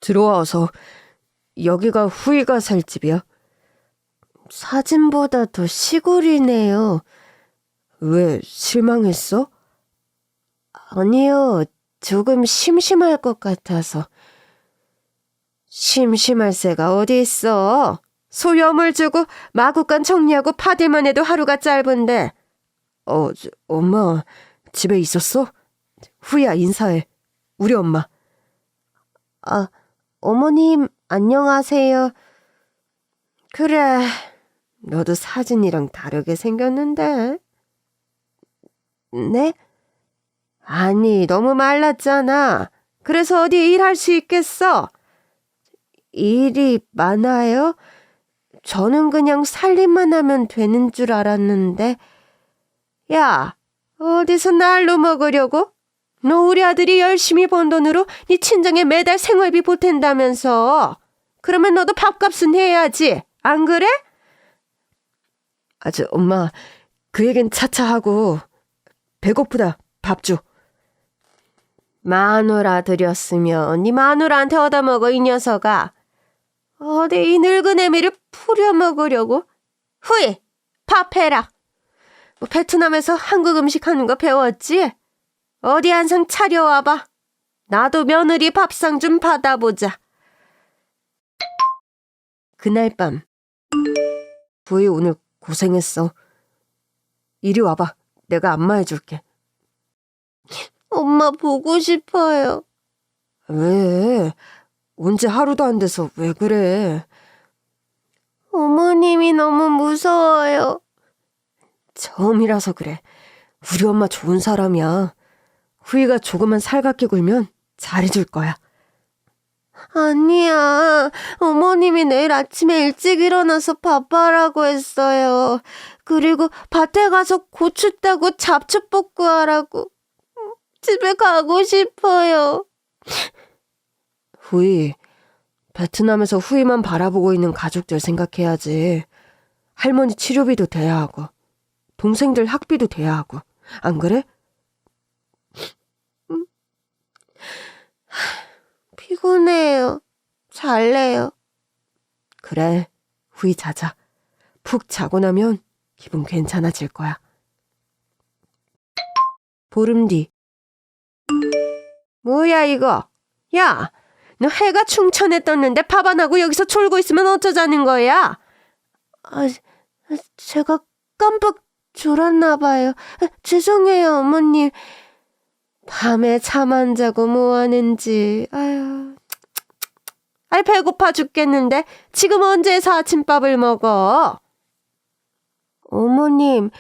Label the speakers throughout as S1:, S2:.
S1: 들어와서. 여기가 후이가 살 집이야? 사진보다 더 시골이네요. 왜, 실망했어? 아니요, 조금 심심할 것 같아서. 심심할 새가 어디 있어? 소염을 주고 마구간 정리하고 파들만 해도 하루가 짧은데. 엄마 집에 있었어? 후야, 인사해. 우리 엄마. 어머님 안녕하세요. 그래, 너도 사진이랑 다르게 생겼는데. 네? 아니, 너무 말랐잖아. 그래서 어디 일할 수 있겠어? 일이 많아요? 저는 그냥 살림만 하면 되는 줄 알았는데. 야, 어디서 날로 먹으려고? 너 우리 아들이 열심히 번 돈으로 네 친정에 매달 생활비 보탠다면서. 그러면 너도 밥값은 해야지. 안 그래? 엄마, 그 얘긴 차차 하고. 배고프다, 밥 줘. 마누라 드렸으면 네 마누라한테 얻어먹어, 이 녀석아. 어디 이 늙은 애미를 풀려먹으려고. 후이, 밥 해라. 뭐 베트남에서 한국 음식 하는 거 배웠지? 어디 한 상 차려와봐. 나도 며느리 밥상 좀 받아보자. 그날 밤. 부이 오늘 고생했어. 이리 와봐. 내가 안마해줄게. 엄마 보고 싶어요. 왜? 온 지 하루도 안 돼서 왜 그래? 어머님이 너무 무서워요. 처음이라서 그래. 우리 엄마 좋은 사람이야. 후이가 조금만 살갑게 굴면 잘해줄 거야. 아니야. 어머님이 내일 아침에 일찍 일어나서 밥하라고 했어요. 그리고 밭에 가서 고추 따고 잡초 뽑고 하라고. 집에 가고 싶어요. 후이, 베트남에서 후이만 바라보고 있는 가족들 생각해야지. 할머니 치료비도 돼야 하고 동생들 학비도 돼야 하고. 안 그래? 피곤해요. 잘래요. 그래, 후이 자자. 푹 자고 나면 기분 괜찮아질 거야. 보름 뒤. 뭐야 이거? 야, 너 해가 충천에 떴는데 밥 안 하고 여기서 졸고 있으면 어쩌자는 거야? 제가 깜빡 졸았나 봐요. 죄송해요, 어머님. 밤에 잠 안 자고 뭐 하는지. 배고파 죽겠는데 지금 언제서 아침밥을 먹어? 어머님,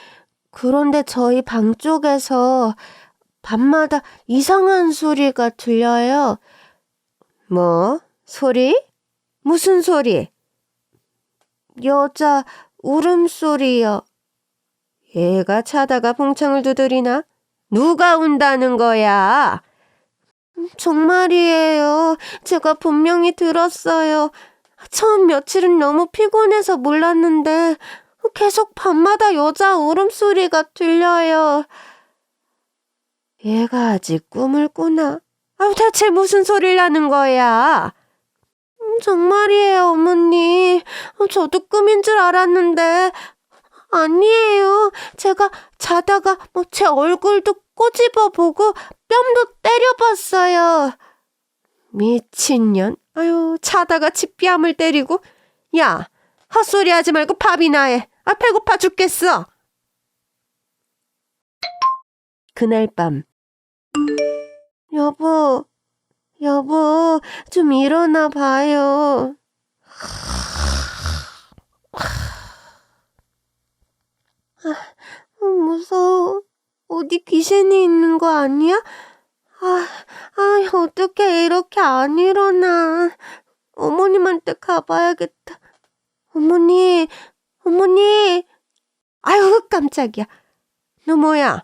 S1: 그런데 저희 방 쪽에서 밤마다 이상한 소리가 들려요. 뭐? 소리? 무슨 소리? 여자 울음소리요. 얘가 자다가 봉창을 두드리나? 누가 운다는 거야? 정말이에요. 제가 분명히 들었어요. 처음 며칠은 너무 피곤해서 몰랐는데 계속 밤마다 여자 울음소리가 들려요. 얘가 아직 꿈을 꾸나? 대체 무슨 소리를 하는 거야? 정말이에요, 어머니. 저도 꿈인 줄 알았는데 아니에요. 제가 자다가 제 얼굴도 꼬집어 보고 뺨도 때려봤어요. 미친년. 자다가 지 뺨을 때리고. 야, 헛소리 하지 말고 밥이나 해. 배고파 죽겠어. 그날 밤. 여보, 좀 일어나 봐요. 무서워. 어디 귀신이 있는 거 아니야? 어떻게 이렇게 안 일어나. 어머님한테 가봐야겠다. 어머니. 깜짝이야. 너 뭐야?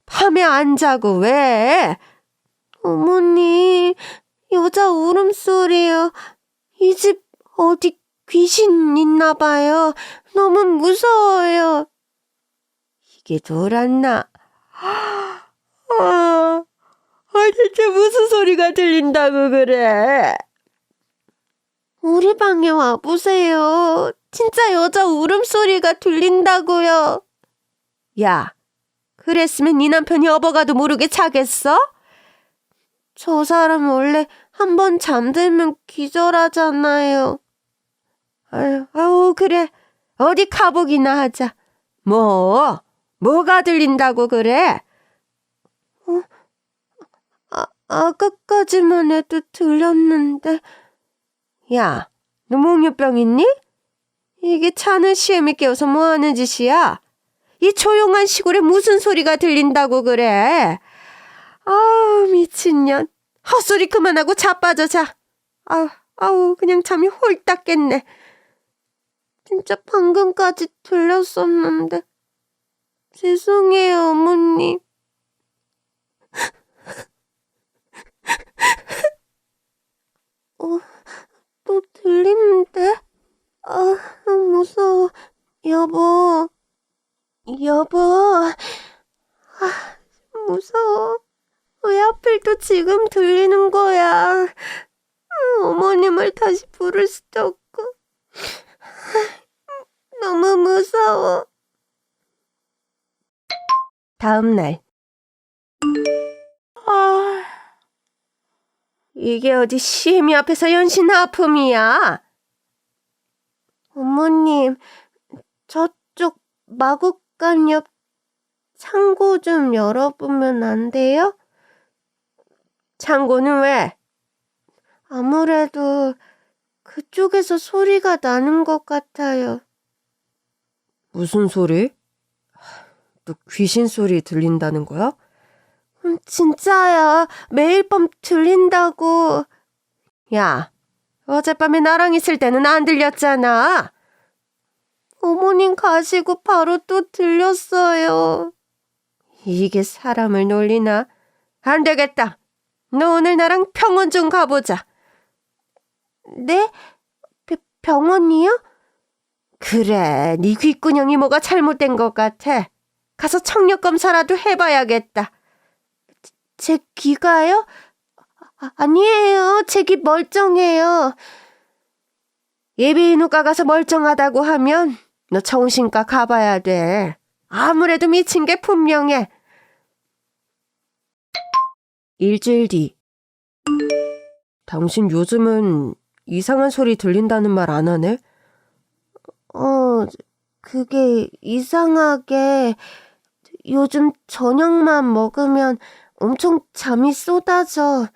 S1: 밤에 안 자고 왜? 어머니, 여자 울음소리요. 이 집 어디 귀신 있나 봐요. 너무 무서워요. 이게 돌았나? 대체 무슨 소리가 들린다고 그래? 우리 방에 와보세요. 진짜 여자 울음소리가 들린다고요. 야, 그랬으면 네 남편이 업어가도 모르게 자겠어? 저 사람 원래 한 번 잠들면 기절하잖아요. 아우 그래. 어디 가보기나 하자. 뭐가 들린다고 그래? 아까까지만 해도 들렸는데. 야, 너 몽유병 있니? 이게 차는 시애미 깨워서 뭐하는 짓이야? 이 조용한 시골에 무슨 소리가 들린다고 그래? 아우 미친년. 헛소리 그만하고 자빠져 자. 아우 그냥 잠이 홀딱 깼네. 진짜 방금까지 들렸었는데. 죄송해요 어머님. 또 들리는데? 무서워. 여보. 무서워. 왜 하필 또 지금 들리는 거야? 어머님을 다시 부를 수도 없고. 너무 무서워. 다음 날. 이게 어디 시애미 앞에서 연신 아픔이야? 어머님, 저쪽 마구간 옆 창고 좀 열어보면 안 돼요? 창고는 왜? 아무래도 그쪽에서 소리가 나는 것 같아요. 무슨 소리? 또 귀신 소리 들린다는 거야? 진짜야. 매일 밤 들린다고. 야, 어젯밤에 나랑 있을 때는 안 들렸잖아. 어머님 가시고 바로 또 들렸어요. 이게 사람을 놀리나? 안 되겠다. 너 오늘 나랑 병원 좀 가보자. 네? 병원이요? 그래, 네 귓구녕이 뭐가 잘못된 것 같아. 가서 청력 검사라도 해봐야겠다. 제 귀가요? 아니에요. 제 귀 멀쩡해요. 예비인후과 가서 멀쩡하다고 하면 너 정신과 가봐야 돼. 아무래도 미친 게 분명해. 일주일 뒤. 당신 요즘은 이상한 소리 들린다는 말 안 하네? 그게 이상하게 요즘 저녁만 먹으면 엄청 잠이 쏟아져.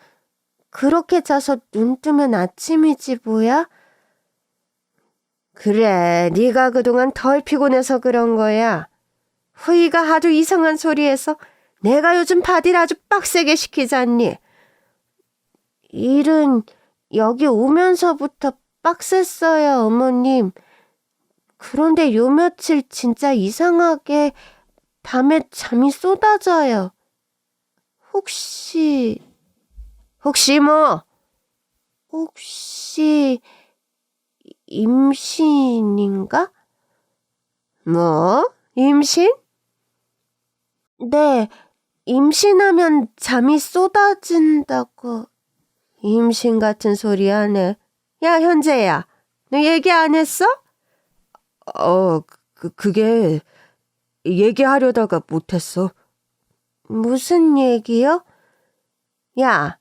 S1: 그렇게 자서 눈 뜨면 아침이지 뭐야? 그래, 네가 그동안 덜 피곤해서 그런 거야. 후이가 하도 이상한 소리해서 내가 요즘 바디를 아주 빡세게 시키잖니. 일은 여기 오면서부터 빡셌어요, 어머님. 그런데 요 며칠 진짜 이상하게 밤에 잠이 쏟아져요. 혹시 뭐? 혹시 임신인가? 뭐? 임신? 네, 임신하면 잠이 쏟아진다고. 임신 같은 소리 하네. 야, 현재야, 너 얘기 안 했어? 그게 얘기하려다가 못했어. 무슨 얘기요? 야,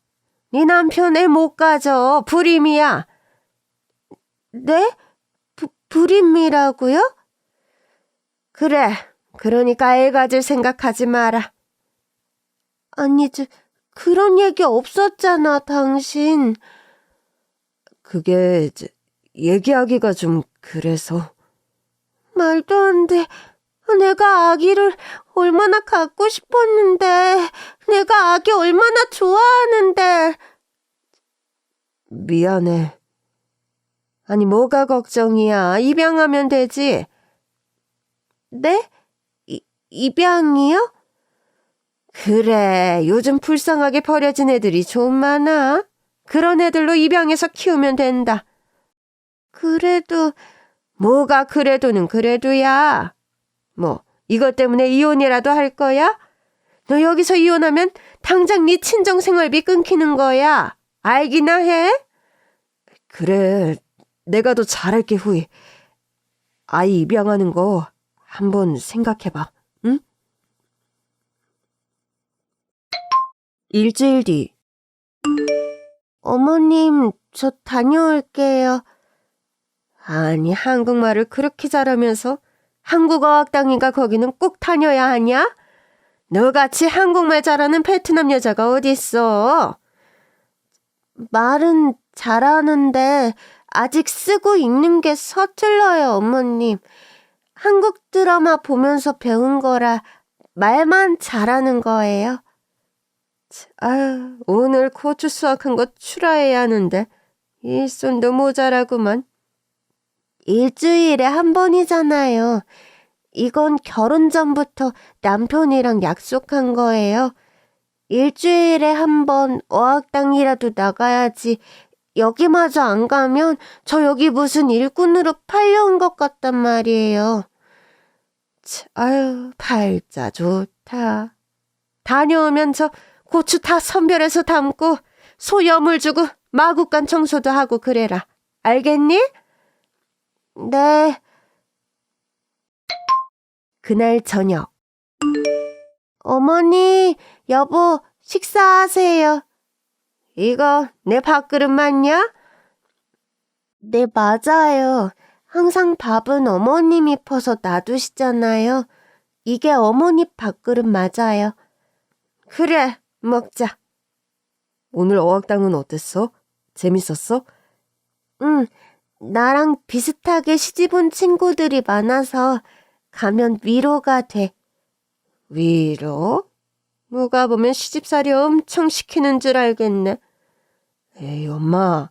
S1: 네 남편 애 못 가져. 불임이야. 네? 불임이라고요? 그래, 그러니까 애 가질 생각하지 마라. 아니, 그런 얘기 없었잖아, 당신. 그게 얘기하기가 좀 그래서. 말도 안 돼. 내가 아기를 얼마나 갖고 싶었는데. 내가 아기 얼마나 좋아하는데. 미안해. 아니, 뭐가 걱정이야. 입양하면 되지. 네? 입양이요? 그래, 요즘 불쌍하게 버려진 애들이 좀 많아. 그런 애들로 입양해서 키우면 된다. 그래도 뭐가 그래도는 그래도야. 뭐 이것 때문에 이혼이라도 할 거야? 너 여기서 이혼하면 당장 네 친정생활비 끊기는 거야. 알기나 해? 그래, 내가 더 잘할게, 후이. 아이 입양하는 거 한번 생각해봐, 응? 일주일 뒤. 어머님, 저 다녀올게요. 아니, 한국말을 그렇게 잘하면서 한국어학당인가 거기는 꼭 다녀야 하냐? 너같이 한국말 잘하는 베트남 여자가 어딨어? 말은 잘하는데 아직 쓰고 읽는 게 서툴러요, 어머님. 한국 드라마 보면서 배운 거라 말만 잘하는 거예요. 아유, 오늘 고추 수확한 거 출하해야 하는데 일손도 모자라구만. 일주일에 한 번이잖아요. 이건 결혼 전부터 남편이랑 약속한 거예요. 일주일에 한 번 어학당이라도 나가야지. 여기마저 안 가면 저 여기 무슨 일꾼으로 팔려온 것 같단 말이에요. 아유, 팔자 좋다. 다녀오면 저 고추 다 선별해서 담고 소 여물 주고 마구간 청소도 하고 그래라. 알겠니? 네. 그날 저녁. 어머니, 여보, 식사하세요. 이거 내 밥그릇 맞냐? 네, 맞아요. 항상 밥은 어머님이 퍼서 놔두시잖아요. 이게 어머니 밥그릇 맞아요. 그래, 먹자. 오늘 어학당은 어땠어? 재밌었어? 응, 나랑 비슷하게 시집 온 친구들이 많아서 가면 위로가 돼. 위로? 누가 보면 시집살이 엄청 시키는 줄 알겠네. 에이, 엄마.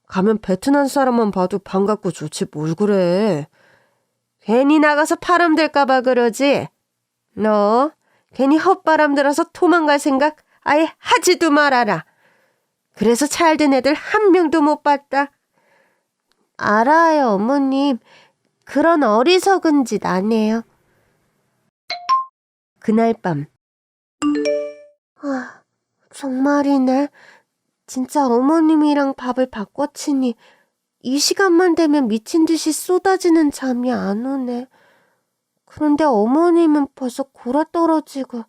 S1: 가면 베트남 사람만 봐도 반갑고 좋지 뭘 그래. 괜히 나가서 파람 될까봐 그러지. 너 괜히 헛바람 들어서 도망갈 생각 아예 하지도 말아라. 그래서 잘된 애들 한 명도 못 봤다. 알아요, 어머님. 그런 어리석은 짓 안 해요. 그날 밤. 아, 정말이네. 진짜 어머님이랑 밥을 바꿔치니 이 시간만 되면 미친 듯이 쏟아지는 잠이 안 오네. 그런데 어머님은 벌써 골아떨어지고.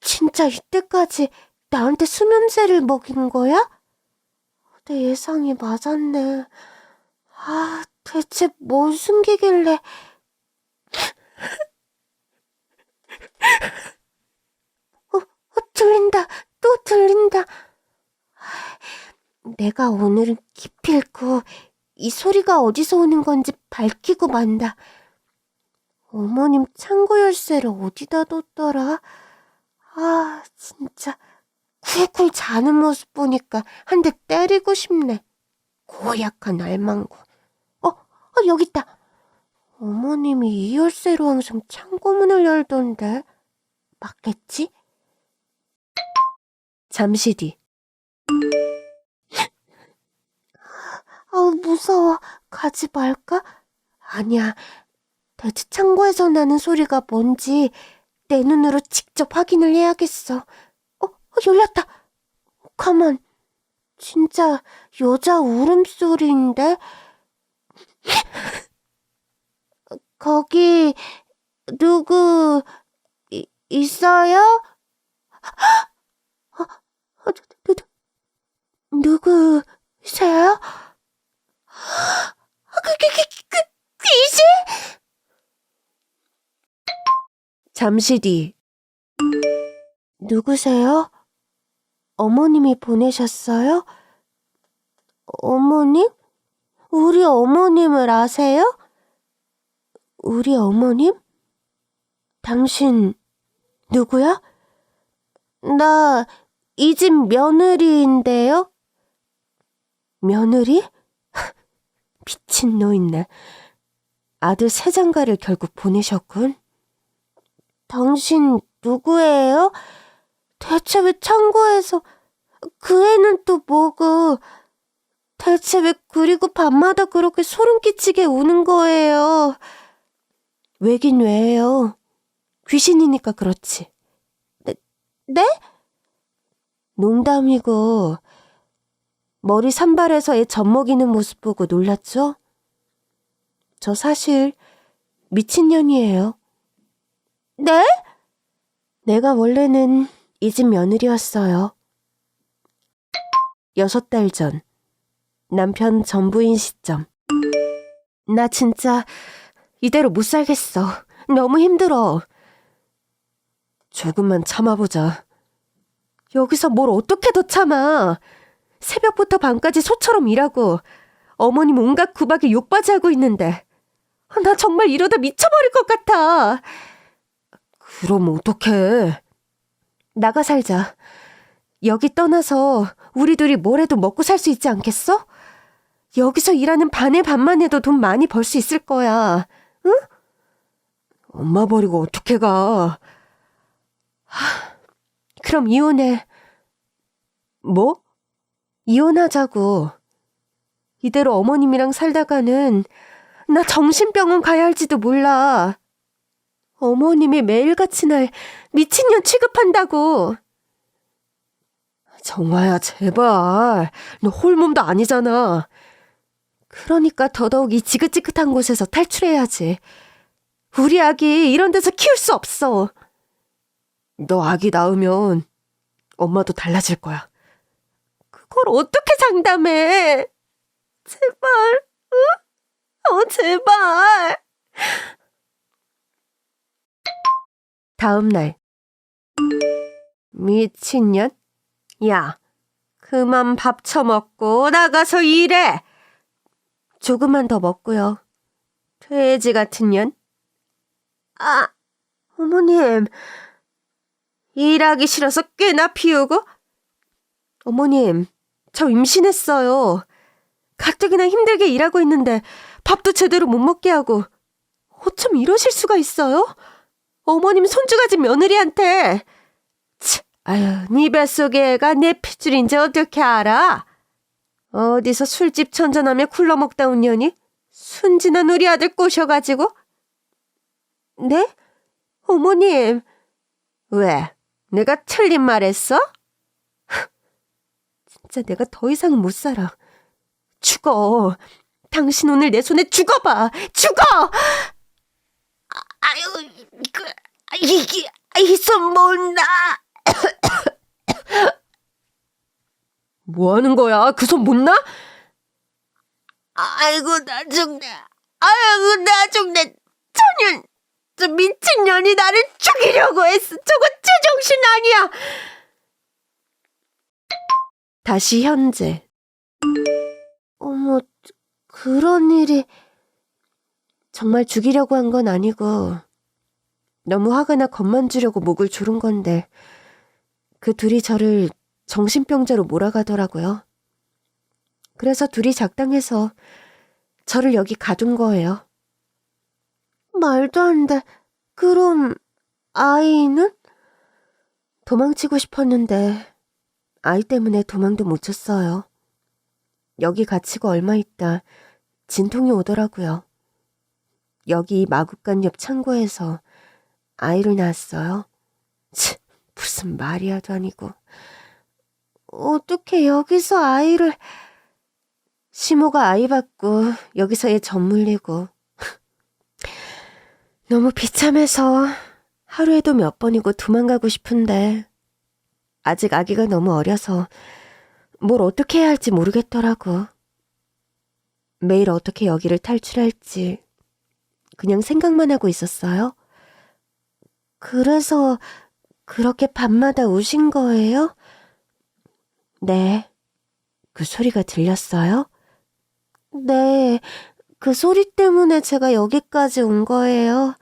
S1: 진짜 이때까지 나한테 수면제를 먹인 거야? 내 예상이 맞았네. 아, 대체 뭘 숨기길래. 들린다. 또 들린다. 내가 오늘은 기필코 이 소리가 어디서 오는 건지 밝히고 만다. 어머님 창고 열쇠를 어디다 뒀더라? 아, 진짜 쿨쿨 자는 모습 보니까 한 대 때리고 싶네. 고약한 알망구. 여기 있다. 어머님이 이 열쇠로 항상 창고문을 열던데. 맞겠지? 잠시 뒤. 무서워. 가지 말까? 아니야. 대체 창고에서 나는 소리가 뭔지 내 눈으로 직접 확인을 해야겠어. 열렸다. 가만. 진짜 여자 울음소리인데? 거기 누구 있어요? 누구세요? 귀신? 잠시 뒤. 누구세요? 어머님이 보내셨어요? 어머님? 우리 어머님을 아세요? 우리 어머님? 당신 누구야? 나 이 집 며느리인데요. 며느리? 미친 노인네. 아들 새장가를 결국 보내셨군. 당신 누구예요? 대체 왜 창고에서 그 애는 또 뭐고? 대체 왜 그리고 밤마다 그렇게 소름 끼치게 우는 거예요? 왜긴 왜요? 귀신이니까 그렇지. 네? 농담이고 머리 산발해서 애 젖먹이는 모습 보고 놀랐죠? 저 사실 미친년이에요. 네? 내가 원래는 이 집 며느리였어요. 6달 전, 남편 전부인 시점. 나 진짜 이대로 못 살겠어. 너무 힘들어. 조금만 참아보자. 여기서 뭘 어떻게 더 참아. 새벽부터 밤까지 소처럼 일하고 어머님 온갖 구박에 욕받이하고 있는데 나 정말 이러다 미쳐버릴 것 같아. 그럼 어떡해. 나가 살자. 여기 떠나서 우리 둘이 뭘 해도 먹고 살 수 있지 않겠어? 여기서 일하는 반의 반만 해도 돈 많이 벌 수 있을 거야. 응? 엄마 버리고 어떻게 가. 그럼 이혼해. 뭐? 이혼하자고. 이대로 어머님이랑 살다가는 나 정신병원 가야 할지도 몰라. 어머님이 매일같이 날 미친년 취급한다고. 정화야, 제발. 너 홀몸도 아니잖아. 그러니까 더더욱 이 지긋지긋한 곳에서 탈출해야지. 우리 아기 이런 데서 키울 수 없어. 너 아기 낳으면 엄마도 달라질 거야. 그걸 어떻게 장담해? 제발, 응? 제발. 다음 날. 미친년? 야, 그만 밥 처먹고 나가서 일해. 조금만 더 먹고요. 돼지 같은 년. 어머님. 일하기 싫어서 꽤나 피우고? 어머님, 저 임신했어요. 가뜩이나 힘들게 일하고 있는데 밥도 제대로 못 먹게 하고 어쩜 이러실 수가 있어요? 어머님 손주 가진 며느리한테. 아유, 네 뱃속에 애가 내 핏줄인지 어떻게 알아? 어디서 술집 천전하며 굴러 먹다 온 년이 순진한 우리 아들 꼬셔가지고. 네? 어머님. 왜? 내가 틀린 말 했어? 진짜 내가 더 이상은 못 살아. 죽어. 당신 오늘 내 손에 죽어봐. 죽어! 아유, 이게, 이 손 못 나. 뭐 하는 거야? 그 손 못 나? 아이고, 나 죽네. 아이고, 나 죽네. 천년, 저 미친년이 나를 죽이려고 했어. 저거 제정신 아니야. 다시 현재. 어머, 그런 일이. 정말 죽이려고 한 건 아니고 너무 화가 나 겁만 주려고 목을 조른 건데 그 둘이 저를 정신병자로 몰아가더라고요. 그래서 둘이 작당해서 저를 여기 가둔 거예요. 말도 안 돼. 그럼 아이는? 도망치고 싶었는데 아이 때문에 도망도 못 쳤어요. 여기 갇히고 얼마 있다 진통이 오더라고요. 여기 마구간 옆 창고에서 아이를 낳았어요. 무슨 말이야도 아니고. 어떻게 여기서 아이를. 시모가 아이 받고 여기서 얘 젖물리고. 너무 비참해서 하루에도 몇 번이고 도망가고 싶은데 아직 아기가 너무 어려서 뭘 어떻게 해야 할지 모르겠더라고. 매일 어떻게 여기를 탈출할지 그냥 생각만 하고 있었어요. 그래서 그렇게 밤마다 우신 거예요? 네. 그 소리가 들렸어요? 네. 그 소리 때문에 제가 여기까지 온 거예요.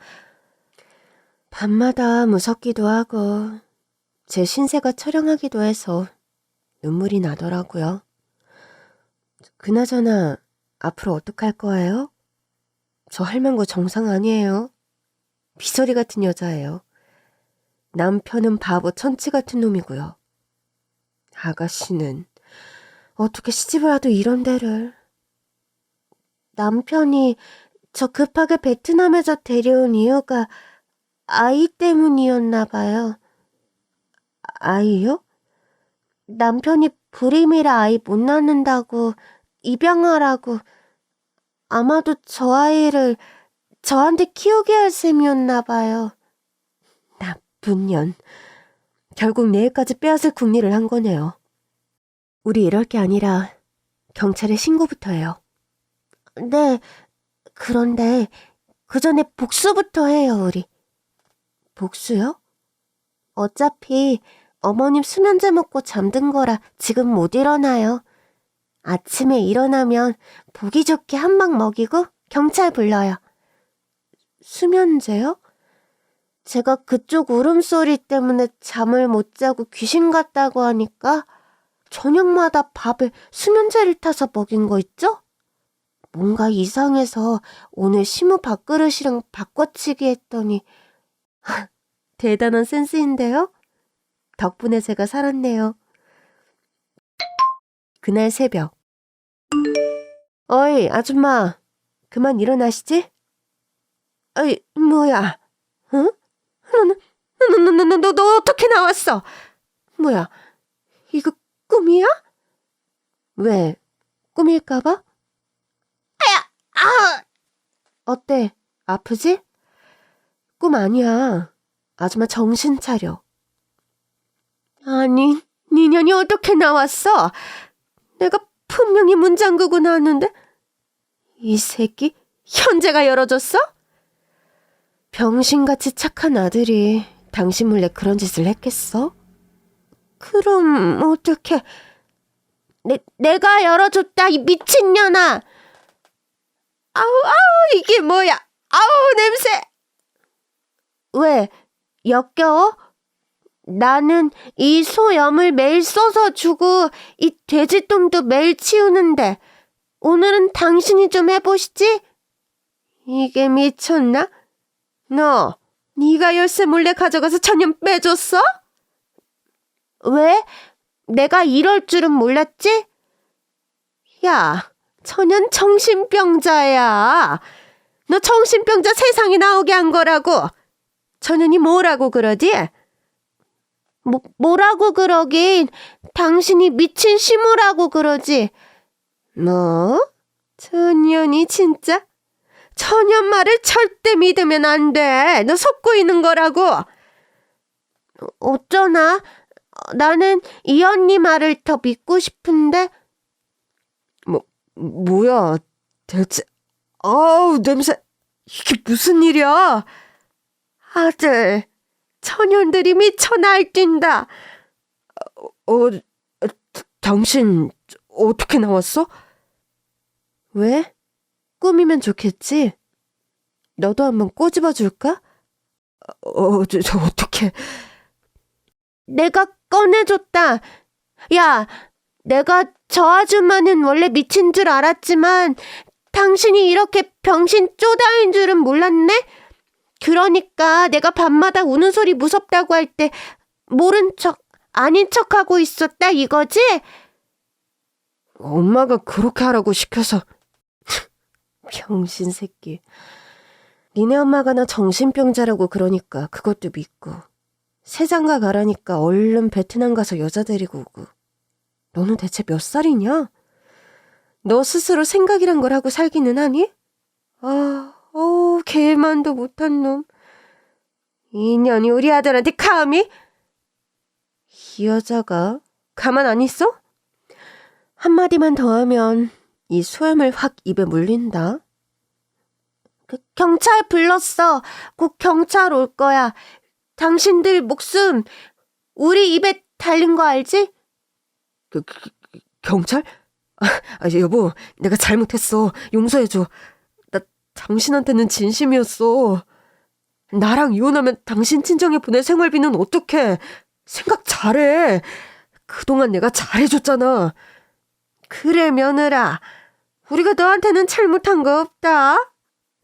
S1: 밤마다 무섭기도 하고 제 신세가 처량하기도 해서 눈물이 나더라고요. 그나저나 앞으로 어떡할 거예요? 저 할망구 정상 아니에요. 비서리 같은 여자예요. 남편은 바보 천치 같은 놈이고요. 아가씨는 어떻게 시집을 와도 이런 데를. 남편이 저 급하게 베트남에서 데려온 이유가 아이 때문이었나 봐요. 아이요? 남편이 불임이라 아이 못 낳는다고 입양하라고. 아마도 저 아이를 저한테 키우게 할 셈이었나 봐요. 나쁜 년. 결국 내일까지 빼앗을 궁리를 한 거네요. 우리 이럴 게 아니라 경찰에 신고부터 해요. 네, 그런데 그 전에 복수부터 해요, 우리. 복수요? 어차피 어머님 수면제 먹고 잠든 거라 지금 못 일어나요. 아침에 일어나면 보기 좋게 한 방 먹이고 경찰 불러요. 수면제요? 제가 그쪽 울음소리 때문에 잠을 못 자고 귀신 같다고 하니까 저녁마다 밥에 수면제를 타서 먹인 거 있죠? 뭔가 이상해서 오늘 시무 밥그릇이랑 바꿔치기 했더니 대단한 센스인데요? 덕분에 제가 살았네요. 그날 새벽. 어이, 아줌마. 그만 일어나시지? 어이, 뭐야? 응? 너 어떻게 나왔어? 뭐야? 이거 꿈이야? 왜? 꿈일까봐? 어때? 아프지? 꿈 아니야. 아줌마 정신 차려. 아니, 니년이 어떻게 나왔어? 내가 분명히 문 잠그고 나왔는데 이 새끼 현재가 열어줬어? 병신같이 착한 아들이 당신 몰래 그런 짓을 했겠어? 그럼 어떡해. 내가 열어줬다, 이 미친년아. 아우 이게 뭐야. 아우 냄새. 왜? 역겨워? 나는 이 소염을 매일 써서 주고 이 돼지똥도 매일 치우는데 오늘은 당신이 좀 해보시지? 이게 미쳤나? 너, 네가 열쇠 몰래 가져가서 천연 빼줬어? 왜? 내가 이럴 줄은 몰랐지? 야, 천연 정신병자야. 너 정신병자 세상에 나오게 한 거라고. 천연이 뭐라고 그러지? 뭐라고 그러긴. 당신이 미친 시무라고 그러지. 뭐? 천연이 진짜? 천연 말을 절대 믿으면 안 돼. 너 속고 있는 거라고. 어쩌나? 나는 이 언니 말을 더 믿고 싶은데. 뭐야? 대체. 아우 냄새. 이게 무슨 일이야? 아들. 천연들이 미쳐 날뛴다. 당신 어떻게 나왔어? 왜? 꿈이면 좋겠지? 너도 한번 꼬집어 줄까? 저 어떡해. 내가 꺼내줬다. 야, 내가 저 아줌마는 원래 미친 줄 알았지만 당신이 이렇게 병신 쪼다인 줄은 몰랐네? 그러니까 내가 밤마다 우는 소리 무섭다고 할 때 모른 척, 아닌 척하고 있었다 이거지? 엄마가 그렇게 하라고 시켜서. 병신 새끼. 니네 엄마가 나 정신병자라고 그러니까 그것도 믿고 세장가 가라니까 얼른 베트남 가서 여자 데리고 오고. 너는 대체 몇 살이냐? 너 스스로 생각이란 걸 하고 살기는 하니? 개만도 못한 놈. 이 년이 우리 아들한테 감히? 이 여자가 가만 안 있어? 한마디만 더 하면 이 소염을 확 입에 물린다. 경찰 불렀어. 곧 경찰 올 거야. 당신들 목숨 우리 입에 달린 거 알지? 경찰? 여보, 내가 잘못했어. 용서해줘. 나 당신한테는 진심이었어. 나랑 이혼하면 당신 친정에 보낼 생활비는 어떡해. 생각 잘해. 그동안 내가 잘해줬잖아. 그래, 며느라. 우리가 너한테는 잘못한 거 없다.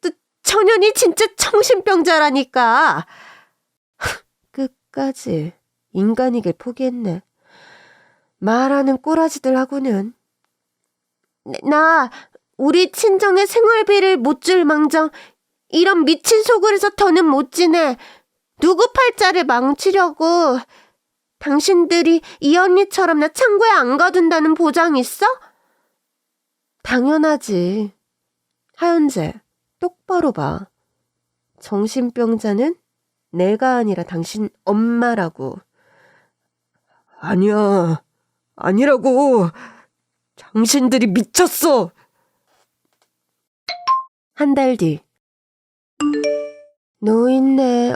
S1: 너 천연이 진짜 정신병자라니까. 끝까지 인간이길 포기했네. 말하는 꼬라지들하고는. 나 우리 친정의 생활비를 못 줄 망정 이런 미친 속을에서 더는 못 지내. 누구 팔자를 망치려고. 당신들이 이 언니처럼 나 창고에 안 가둔다는 보장 있어? 당연하지. 하연재, 똑바로 봐. 정신병자는 내가 아니라 당신 엄마라고. 아니야, 아니라고. 당신들이 미쳤어. 한 달 뒤. 노인네,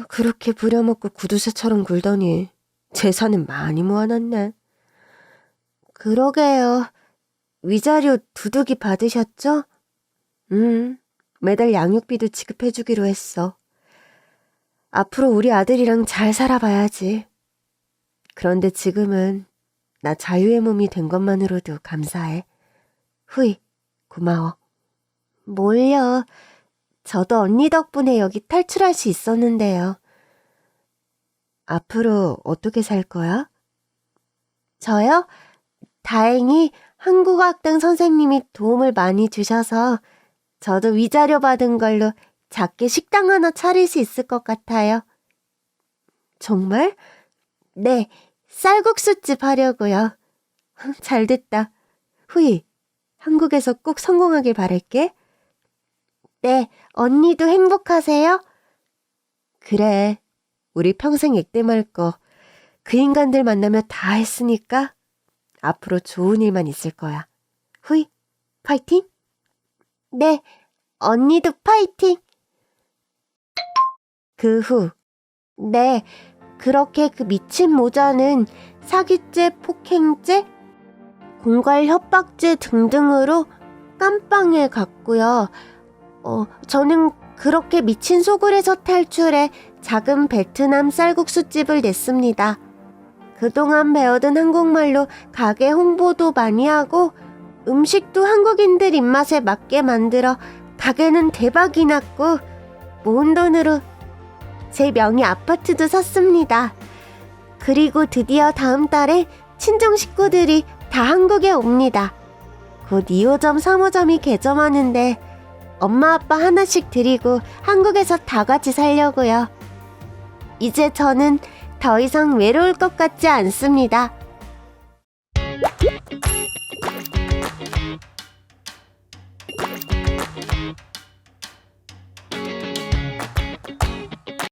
S1: 그렇게 부려먹고 구두쇠처럼 굴더니 재산은 많이 모아놨네. 그러게요. 위자료 두둑이 받으셨죠? 매달 양육비도 지급해주기로 했어. 앞으로 우리 아들이랑 잘 살아봐야지. 그런데 지금은 나 자유의 몸이 된 것만으로도 감사해. 후이, 고마워. 뭘요? 저도 언니 덕분에 여기 탈출할 수 있었는데요. 앞으로 어떻게 살 거야? 저요? 다행히 한국어학당 선생님이 도움을 많이 주셔서 저도 위자료 받은 걸로 작게 식당 하나 차릴 수 있을 것 같아요. 정말? 네, 쌀국수집 하려고요. 잘 됐다. 후이, 한국에서 꼭 성공하길 바랄게. 네, 언니도 행복하세요? 그래, 우리 평생 액땜할 거 그 인간들 만나며 다 했으니까 앞으로 좋은 일만 있을 거야. 후이, 파이팅? 네, 언니도 파이팅! 그 후, 네, 그렇게 그 미친 모자는 사기죄, 폭행죄, 공갈 협박죄 등등으로 깜빵에 갔고요. 저는 그렇게 미친 소굴에서 탈출해 작은 베트남 쌀국수집을 냈습니다. 그동안 배워둔 한국말로 가게 홍보도 많이 하고 음식도 한국인들 입맛에 맞게 만들어 가게는 대박이 났고 모은 돈으로 제 명의 아파트도 샀습니다. 그리고 드디어 다음 달에 친정 식구들이 다 한국에 옵니다. 곧 2호점, 3호점이 개점하는데 엄마 아빠 하나씩 드리고 한국에서 다 같이 살려고요. 이제 저는 더 이상 외로울 것 같지 않습니다.